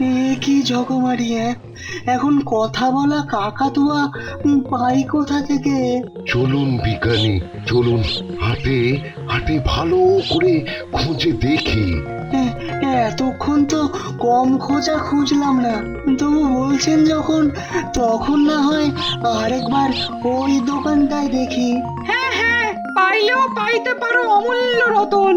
এ কি জগমারি! এখন কথা বলা কাকাতুয়া পাই কোথা থেকে? চলুন বিজ্ঞানী, চলুন হাটে হাটে ভালো করে খুঁজে দেখি। এ- এতক্ষণ তো কম খোঁজা খুঁজলাম না, তবু বলছেন যখন, তখন না হয় আরেকবার ওই দোকানটায় দেখি। হ্যাঁ হ্যাঁ, পাইলেও পাইতে পারো অমূল্য রতন।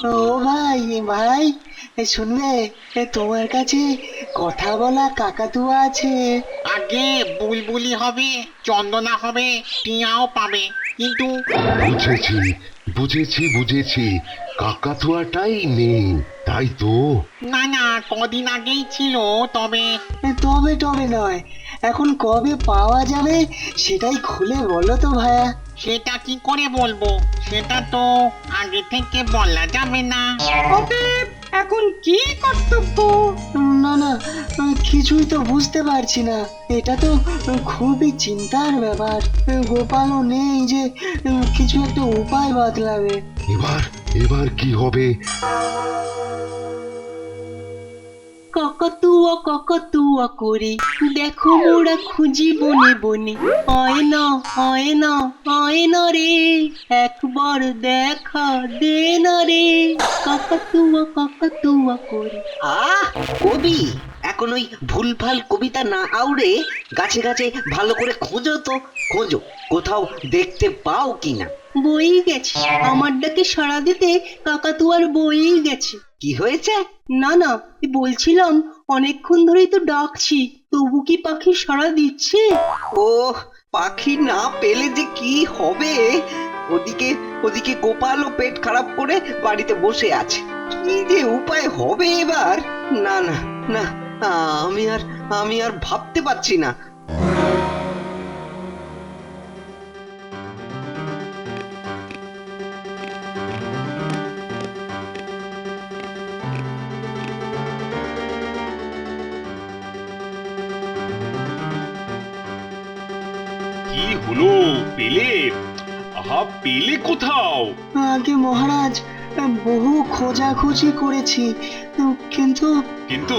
ও ভাই ভাই, শুনবে, তোমার কাছে কথা বলা কাকাতুয়া আছে? আগে বুলবুলি হবে, চন্দনা হবে, টিয়াও পাবে, কিন্তু বুঝেছি বুঝেছি, কাকাতুয়াটাই নেই, তাই তো। না না, কদিন আগেই ছিল। তবে তবে টবে নয়, এখন কবে পাওয়া যাবে সেটাই খুলে বলো তো ভায়া। সেটা কি করে বলবো? সেটা তো আগে থেকে বলা যাবে না। অতএব এখন কি কর্তব্য? না না, কিছুই তো বুঝতে পারছি না। এটা তো খুবই চিন্তার ব্যাপার। গোপালও নেই যে কিছু একটা উপায় বাতলাবে। এবার এবার কি হবে? কাকাতুয়া কাকাতুয়া করে দেখো মোরা খুঁজি বনে বনে, হয় না হয় না হয় না রে, একবার দেখা দে না রে, কাকাতুয়া কাকাতুয়া করে। কবি এখন ওই ভুলভাল কবিতা না আউড়ে গাছে গাছে ভালো করে খোঁজো তো, খোঁজো কোথাও দেখতে পাও কিনা। বই গেছে, আমার ডাকে সাড়া দিতে কাকাতুয়ার বই গেছে। কি হয়েছে? না না, বলছিলাম অনেকক্ষণ ধরেই তো ডাকছি, তবু কি পাখি সাড়া দিচ্ছে? ও, পাখি না পেলে যে কি হবে। ওদিকে ওদিকে গোপালও পেট খারাপ করে বাড়িতে বসে আছে। কি যে উপায় হবে এবার! না না না, আমি আর ভাবতে পারছি না। কি হলো? পেলে? আহা, পেলে কোথাও? আগে মহারাজ, বহু খোঁজাখুঁজি করেছি, কিন্তু কিন্তু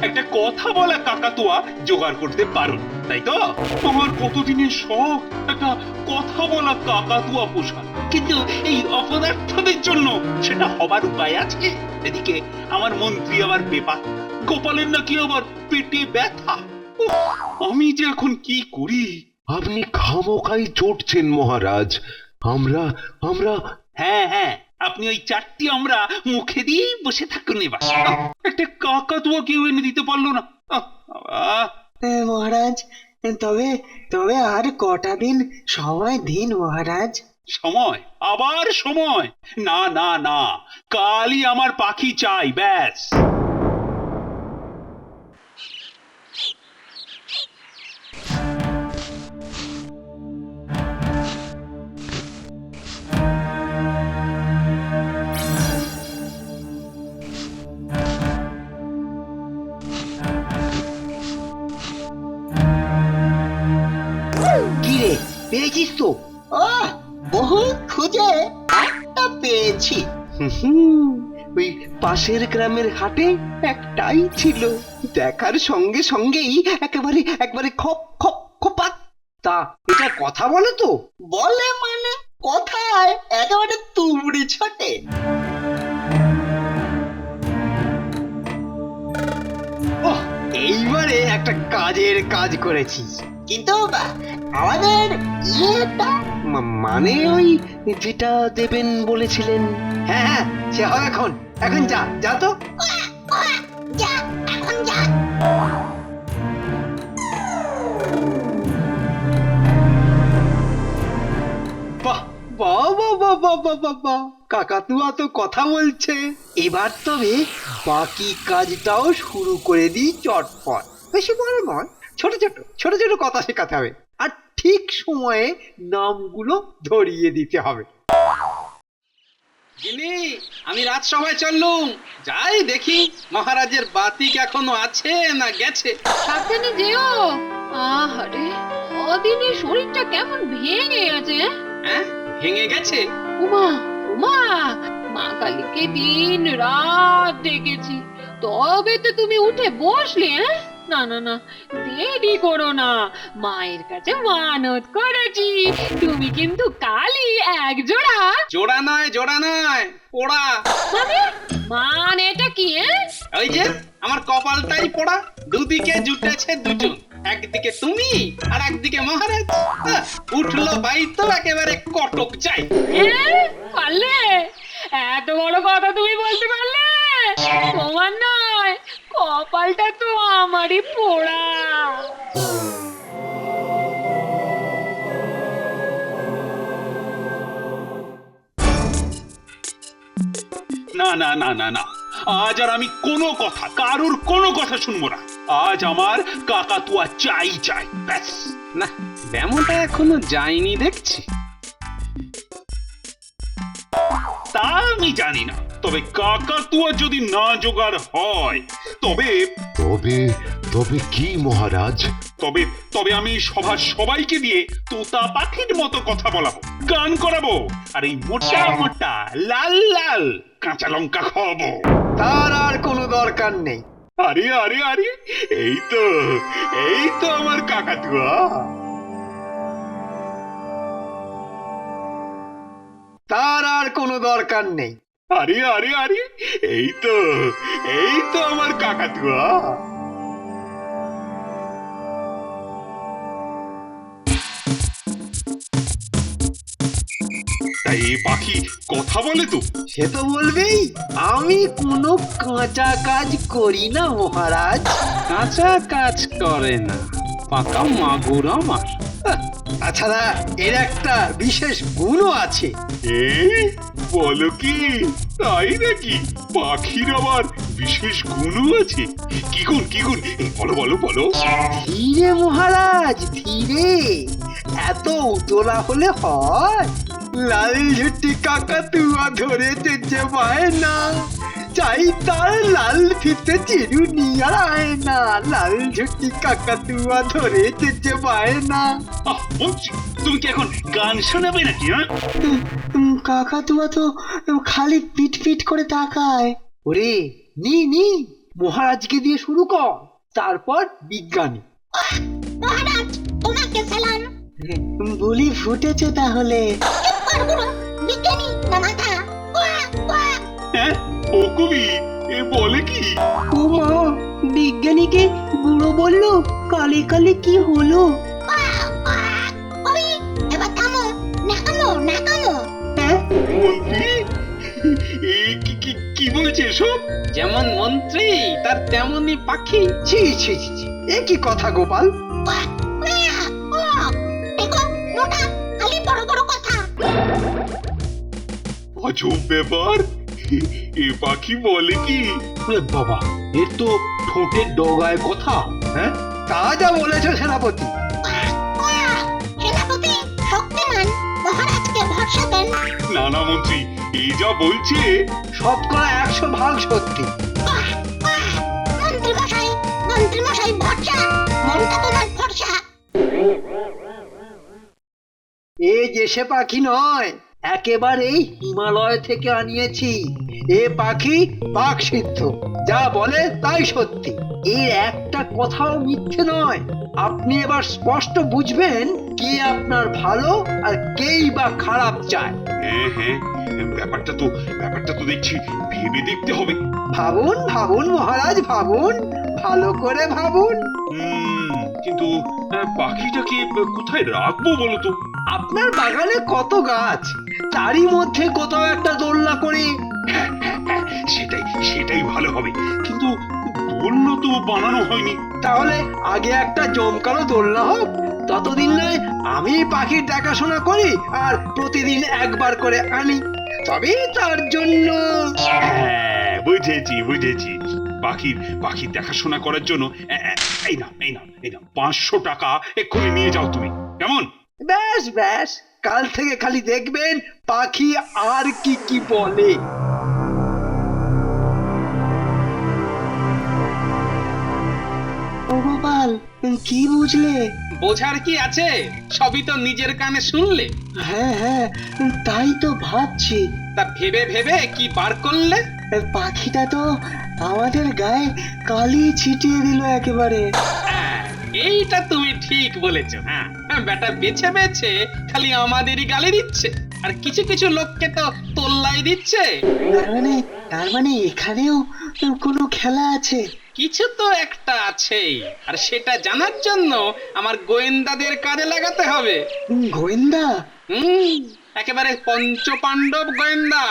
একটা কথা বলা কাকাতুয়া জোগাড় করতে পারো, তাই তো? আমার কতদিনের শখ একটা কথা বলা কাকাতুয়া পোষা, কিন্তু এই অপদার্থদের জন্য সেটা হবার উপায় আছে? এদিকে আমার মন্ত্রী আবার বেপাত, গোপালের নাকি আবার পেটে ব্যথা। উফ, আমি যে এখন কি করি? আপনি খামোখাই চটছেন মহারাজ। আমরা আমরা হ্যাঁ হ্যাঁ, আপনি ওই চারটি আমরা মুখে দিয়েই বসে থাকুন এবার। একটা কাকাতুয়া কেউ এনে দিতে পারলো না। বাবা! মহারাজ, তবে তবে আর কটা দিন সময় দিন মহারাজ। সময়? আবার সময়? না না না, কালই আমার পাখি চাই, ব্যাস। কি রে, পেয়েছিস তো? বহু খুঁজে একটা পেয়েছি। ওই পাশের গ্রামের হাটে একটাই ছিল, দেখার সঙ্গে সঙ্গেই একেবারে একবারে খপ খপ খপাত। তা এটা কথা বলে তো? বলে মানে কথায় একেবারে তুবড়ি ছোটে। ওহ, এইবারে একটা কাজের কাজ করেছিস। কিন্তু আমাদের ইয়েটা মানে ওই যেটা দেবেন বলেছিলেন। হ্যাঁ হ্যাঁ, সে হবে এখন। এখন যা যা তো। বাহ বাহ বাহ বাহ বাহ বাহ বাহ বাহ, কাকাতুয়া তো কথা বলছে। এবার তবে বাকি কাজটাও শুরু করে দিই চটপট। বেশি বড় নয়, ছোট ছোট ছোট ছোট কথা শেখাতে হবে, আর ঠিক সময়ে নামগুলো ধরিয়ে দিতে হবে। গিনি, আমি রাজসভায় চললুম, যাই দেখি মহারাজের বাতিক এখনো আছে না গেছে। সাবধানে যেও। আহারে, অদিনে শরীরটা কেমন ভেঙে গেছে। হ্যাঁ, ভেঙে গেছে? উমা উমা, মা কালীকে দিন রাত ডেকেছি, তবে তো তুমি উঠে বসলে। হ্যাঁ, না না না, দেরি করো না, মায়ের কাছে মানত করেছি তুমি কিন্তু কালই এক জোড়া। জোড়া নয় পোড়া। মানেটা কি? ওই যে আমার কপালটাই পোড়া, দুদিকে জুটেছে দুজন, একদিকে তুমি আর একদিকে মহারাজ। উঠলো বাই তো একেবারে কটক চাই। পারলে? এত বড় কথা তুমি বলতে পারলে? তোমার নয়, কপালটা তো আমারই পোড়া। না না না না না, আজ আর আমি কোনো কথা, কারুর কোনো কথা শুনবো না। আজ আমার কাকাতুয়া চাই চাই, ব্যাস। না, ব্যামোটা এখনো যায়নি দেখছি। তা আমি জানি না, তবে কাকাতুয়া যদি না জোগাড় হয় তবে তবে তবে কি মহারাজ? তবে তবে আমি সভার সবাইকে দিয়ে তোতা পাখির মতো কথা বলাবো, গান করাবো, আর এই মোটা মোটা লাল লাল কাঁচা লঙ্কা খাওয়াবো। তার আর কোনো দরকার নেই। আরে আরে আরে, এই তো আমার কাকাতুয়া। তার আর কোনো দরকার নেই। আরে আরে আরে, এই তো আমার কাকাতুয়া। তাই এই পাখি কথা বলে তো? সে তো বলবেই। আমি কোনো কাঁচা কাজ করি না মহারাজ। কাঁচা কাজ করে না, পাকা মাগুর আমার। তাছাড়া এর একটা বিশেষ গুণও আছে। এ বলো কি, তাই নাকি? পাখির আবার বিশেষ গুণও আছে? কি গুণ কি গুণ? এই বলো বলো বলো। ধীরে মহারাজ, ধীরে। এত উতলা হলে হয়? লাল ঝুটি কাকাতুয়া ধরেছে যে বায়না, চাই তার লাল ফিতে চিরুনি আর আয়না। লাল ঝুটি কাকাতুয়া ধরেছে যে বায়না। মন্ত্রী, তুমি কি এখন গান শোনাবে নাকি? হ্যাঁ, কাকাতুয়া তো খালি পিট পিট করে তাকায়। ওরে নি নি, মহারাজকে দিয়ে শুরু কর, তারপর বিজ্ঞানী। মহারাজ, তোমাকে সালাম। বুলি ফুটেছে তাহলে। বিজ্ঞানী না মাথা। হ্যাঁ, ও কবি এ বলে কি? ও মা, বিজ্ঞানীকে বুড়ো বললো? কালে কালে কি হলো? এবার থামো, নাকামো নাকামো। হ্যাঁ, মন্ত্রী, এ কি বলছে এসব? যেমন মন্ত্রী তার তেমনি পাখি। ছি ছি ছি ছি, এ কি কথা গোপাল? দেখো মোটা, খালি বড় বড় কথা। আজব ব্যাপার, এ পাখি বলে কি? বাবা, এর তো ঠোঁটের ডগায় কথা। হ্যাঁ, তা যা বলেছ সেনাপতি। সেনাপতি শক্তিমান, মহারাজকে ভরসা দেন। না না মন্ত্রী, এই যা বলছে। শতকরা 100 ভাগ সত্যি। মন্ত্রী মশাই ভরসা, মনটা তোমার ভরসা। এ যে সে পাখি নয়, একেবারেই হিমালয় থেকে আনিয়েছি। এ পাখি পাক সিদ্ধ, যা বলে তাই সত্যি। এর একটা কথাও মিথ্যে নয়। আপনি এবার স্পষ্ট বুঝবেন কে আপনার ভালো আর কেই বা খারাপ চায়। হ্যাঁ হ্যাঁ, ব্যাপারটা তো দেখছি ভেবে দেখতে হবে। ভাবুন ভাবুন মহারাজ, ভাবুন, ভালো করে ভাবুন। কিন্তু পাখিটাকে কোথায় রাখবো বলো তো? আপনার বাগানে কত গাছ, তারই মধ্যে কোথাও একটা দোলনা করে। সেটাই ভালো হবে, কিন্তু দোলনা তো বানানো হয়নি। তাহলে আগে একটা জমকালো দোলনা হোক, ততদিন নয় আমি পাখির দেখাশোনা করি আর প্রতিদিন একবার করে আনি। তবে তার জন্য হ্যাঁ, বুঝেছি। পাখির দেখাশোনা করার জন্য এই নাও 500 টাকা এক্ষুনি নিয়ে যাও তুমি, কেমন? ব্যাস ব্যাস, কাল থেকে খালি দেখবেন পাখি আর কি কি বলে। ও গোপাল, কি বুঝলে? বোঝার কি আছে? সবই তো নিজের কানে শুনলে। হ্যাঁ হ্যাঁ, তাই তো ভাবছি। তা ভেবে ভেবে কি বার করলে? পাখিটা তো আমাদের গায়ে কালি ছিটিয়ে দিল একেবারে। হ্যাঁ, এইটা তুমি ঠিক বলেছো। হ্যাঁ, বেটা বেছে বেছে খালি আমাদেরই গালি দিচ্ছে, আর কিছু কিছু লোককে তো তোল্লাই দিচ্ছে। তার মানে এখানেও কোনো খেলা আছে? কিছু তো একটা আছেই, আর সেটা জানার জন্য আমার গোয়েন্দাদের কাজে লাগাতে হবে। গোয়েন্দা? একেবারে পঞ্চপাণ্ডব গোয়েন্দা।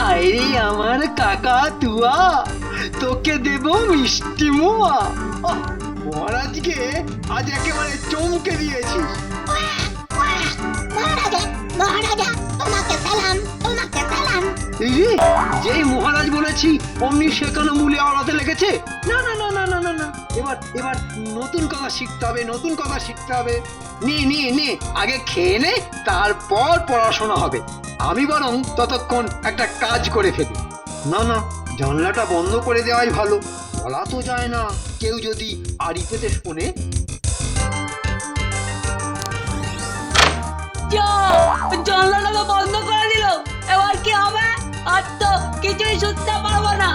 আরে আমার কাকা তুয়া, তোকে দেব মিষ্টি মোয়া। মহারাজকে আজ একেবারে চমকে দিয়েছিস। মহারাজা মহারাজা, তোমাকে সালাম, তোমাকে সালাম। এই রে, যেই মহারাজ বলেছি অমনি সেখানে মূলে আওড়াতে লেগেছে। না না না না না না না, এবার নতুন কথা শিখতে হবে, নতুন কথা শিখতে হবে। নে আগে খেয়ে নে, তারপর পড়াশোনা হবে। আমি বরং ততক্ষণ একটা কাজ করে ফেলি। না, জানলাটা বন্ধ করে দেওয়াই ভালো। বলা তো যায় না, কেউ যদি আড়ি পেতে শোনে। জানলাটা তো বন্ধ করে দিল, এবার কি হবে? আর তো কিছুই শুনতে পারবো না।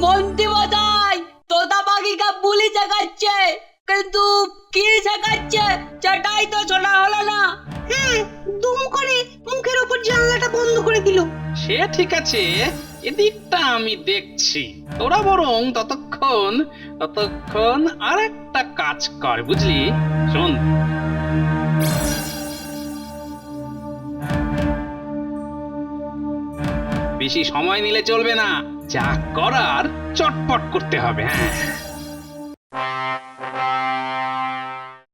মন্ত্রী মশাই, তোতা পাখিকে বুলি শেখাচ্ছে, কিন্তু কি শেখাচ্ছে সেটাই তো শোনা হলো না। দুম করে মুখের উপর জানলাটা বন্ধ করে দিল। সে ঠিক আছে, এদিকটা আমি দেখছি। তোরা বরং ততক্ষণ আর একটা কাজ কর, বুঝলি? শোন, বেশি সময় নিলে চলবে না, যা করার চটপট করতে হবে।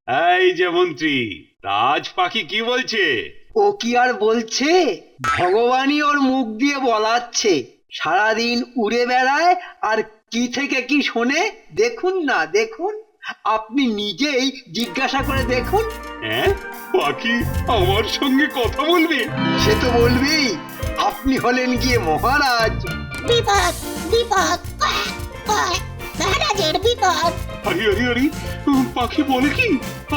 হ্যাঁ, এই যে মন্ত্রী, রাজ পাখি কি বলছে? ও কি আর বলছে, ভগবানই ওর মুখ দিয়ে বলাচ্ছে। সারাদিন উড়ে বেড়ায় আর কি থেকে কি শোনে। দেখুন না, দেখুন, আপনি নিজেই জিজ্ঞাসা করে দেখুন। হ্যাঁ, পাখি আমার সঙ্গে কথা বলবে? সে তো বলবেই, আপনি হলেন গিয়ে মহারাজ। বিপদ বিপদ, মহারাজের বিপদ। আরে আরে আরে, পাখি বলে কি?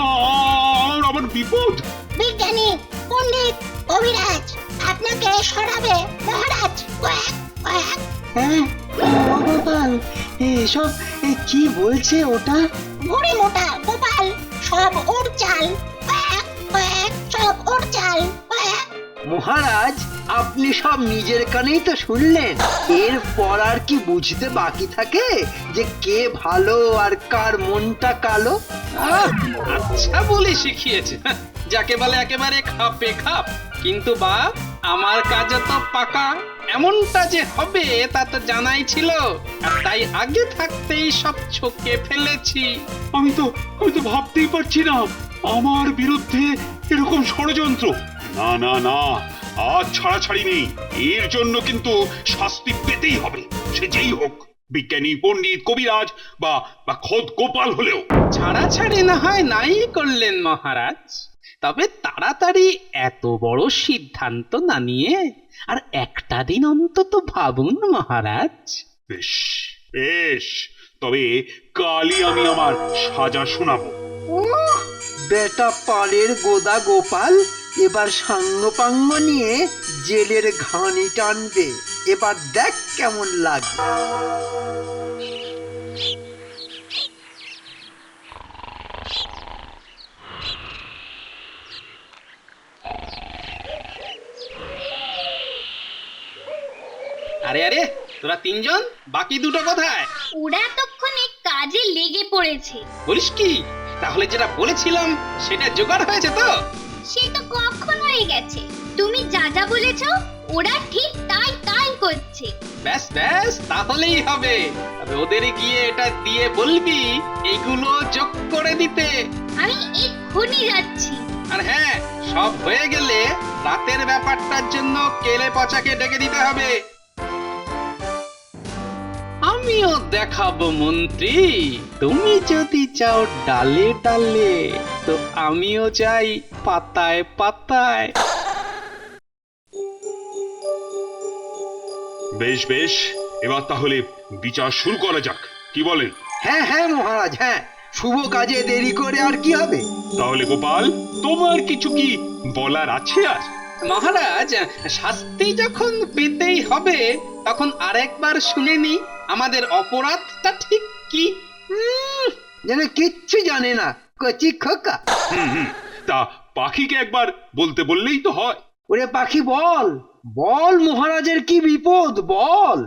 আর আমার বিপদ? বিজ্ঞানী, পণ্ডিত, কবিরাজ আপনাকে সরাবে মহারাজ। হ্যাঁ, গোপাল, এসব কি বলছে ওটা? ভুড়ি মোটা গোপাল, সব ওর চাল, সব ওর চাল। মহারাজ, আপনি সব নিজের কানেই তো শুনলেন। এরপর আর কি বুঝতে বাকি থাকে যে কে ভালো আর কার মনটা কালো? আচ্ছা বলে শিখিয়েছে, যাকে বলে একেবারে খাপে খাপ। কিন্তু বাপ, আমার কাজে তো পাকা। এমনটা যে হবে তা তো জানাই ছিল, আর তাই আগে থাকতেই সব ছকে ফেলেছি। আমি তো ভাবতেই পারছি না আমার বিরুদ্ধে এরকম ষড়যন্ত্র। না না না, আজ ছাড়াছাড়ি নেই। এর জন্য কিন্তু শাস্তি পেতেই হবে, সে যেই হোক, বিজ্ঞানী, পণ্ডিত, কবিরাজ বা খোদ গোপাল হলেও। ছাড়াছাড়ি না হয় নাই করলেন মহারাজ, তবে তাড়াতাড়ি এত বড় সিদ্ধান্ত না নিয়ে আর একটা দিন অন্তত ভাবুন মহারাজ। বেশ বেশ, তবে কালই আমি আমার সাজা শোনাবো। বেটা পালের গোদা গোপাল এবার সাঙ্গপাঙ্গ নিয়ে জেলের ঘানি টানবে। এবার দেখ কেমন লাগে। আরে আরে, তোরা তিনজন, বাকি দুটো কোথায়? ওরা এতক্ষণে কাজে লেগে পড়েছে। বলিস কি? তাহলে যেটা বলেছিলাম সেটা জোগাড় হয়েছে তো? সে তো কখন হয়ে গেছে। তুমি যা যা বলেছো ওরা ঠিক তাই তাই করছে। ব্যাস ব্যাস, তাহলেই হবে। তবে ওদের গিয়ে এটা দিয়ে বলবি এইগুলো যোগ করে দিতে। আমি এক্ষুনি যাচ্ছি। আর হ্যাঁ, সব হয়ে গেলে রাতের ব্যাপারটার জন্য কেলে পচাকে ডেকে দিতে হবে। আমিও দেখাবো মন্ত্রী, তুমি যদি চাও ডালে ডালে, তো আমিও চাই পাতায় পাতায়। বেশ বেশ, এবার তাহলে বিচার শুরু করা যাক, কি বলেন? হ্যাঁ হ্যাঁ মহারাজ, হ্যাঁ, শুভ কাজে দেরি করে আর কি হবে? তাহলে গোপাল, তোমার কিছু কি বলার আছে আর? মহারাজ, শাস্তি যখন পেতেই হবে তখন আরেকবার শুনে নি আমাদের অপরাধটা ঠিক কি। যেন কিচ্ছু জানে না, কচি খোকা। তা পাখিকে একবার বলতে বললেই তো হয়। ওরে পাখি, বল বল, মহারাজের কি বিপদ, বল।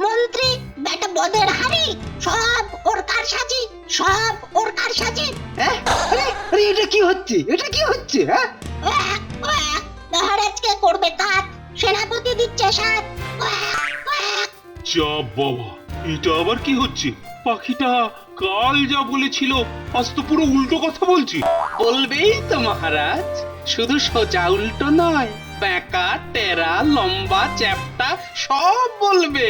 মন্ত্রী বেটা বদের হাড়ি, সব ওর কার সাজি, সব ওর কার সাজি। হ্যাঁ, আরে আরে, এটা কি হচ্ছে, এটা কি হচ্ছে? হ্যাঁ, মহারাজকে করবে কাজ, সেনাপতি দিচ্ছে সাথ। যা বাবা, এটা আবার কি হচ্ছে? পাখিটা কাল যা বলেছিল আজ তো পুরো উল্টো কথা বলছি। বলবেই তো মহারাজ, শুধু সোজা উল্টো নয়, বেঁকা টেরা লম্বা চ্যাপ্টা সব বলবে।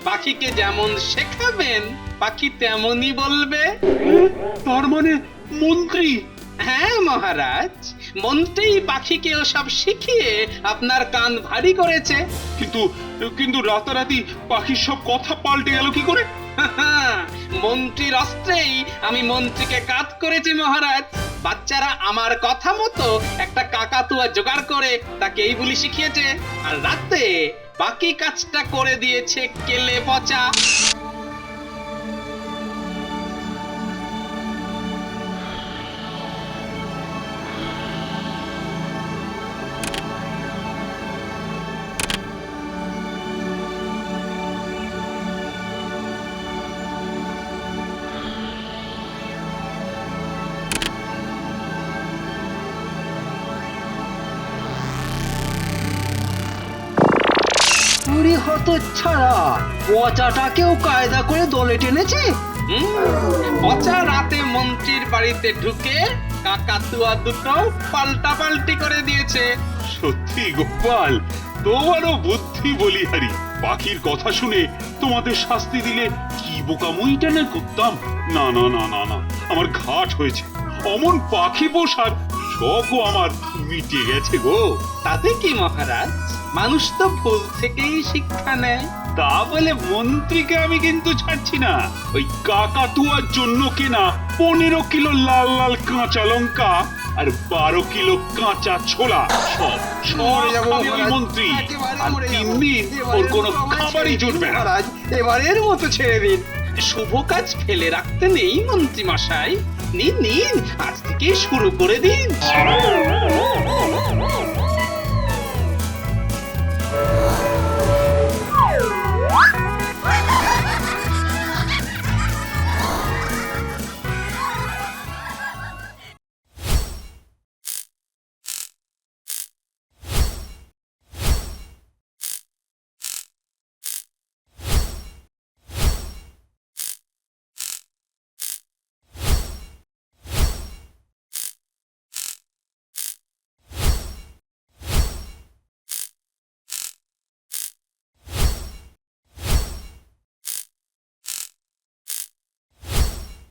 পাখিকে যেমন শেখাবেন পাখি তেমনই বলবে। তার মানে মন্ত্রী? হ্যাঁ মহারাজ, মন্ত্রী পাখিকে ওসব শিখিয়ে আপনার কান ভারী করেছে। কিন্তু কিন্তু রাতারাতি পাখির সব কথা পাল্টে গেল কি করে? মন্ত্রীর অস্ত্রেই আমি মন্ত্রীকে কাজ করেছি মহারাজ। বাচ্চারা আমার কথা মতো একটা কাকাতুয়া জোগাড় করে তাকে এই বুলি শিখিয়েছে, আর রাতে বাকি কাজটা করে দিয়েছে কেলে পচা। পুরি হত ছাড়া, পচাটাকেও কায়দা করে দলে টেনেছে। পচা রাতে মন্ত্রীর বাড়িতে ঢুকে কাকাতুয়া দুটো পাল্টাপাল্টি করে দিয়েছে। সত্যি গোপাল, তোমারও বুদ্ধি বলিহারি। পাখির কথা শুনে তোমাদের শাস্তি দিলে কি বোকামুইটা না করতাম। না না না না না, আমার ঘাট হয়েছে। অমন পাখি পোষার শখও আমার মিটে গেছে গো। তাতে কি মহারাজ, মানুষ তো ভুল থেকেই শিক্ষা নেয়। তা বলে মন্ত্রীকে আমি কিন্তু ছাড়ছি না। ওই কাকাতুয়ার জন্য কেনা 15 কিলো লাল লাল কাঁচা লঙ্কা আর 12 কিলো কাঁচা ছোলা সব খাবে ওই মন্ত্রী। আর 3 দিন ওর কোনো খাবারই জুটবে না। মহারাজ, এবারের মতো ছেড়ে দিন। শুভ কাজ ফেলে রাখতে নেই মন্ত্রী মশাই, নিন নিন, আজ থেকে শুরু করে দিন।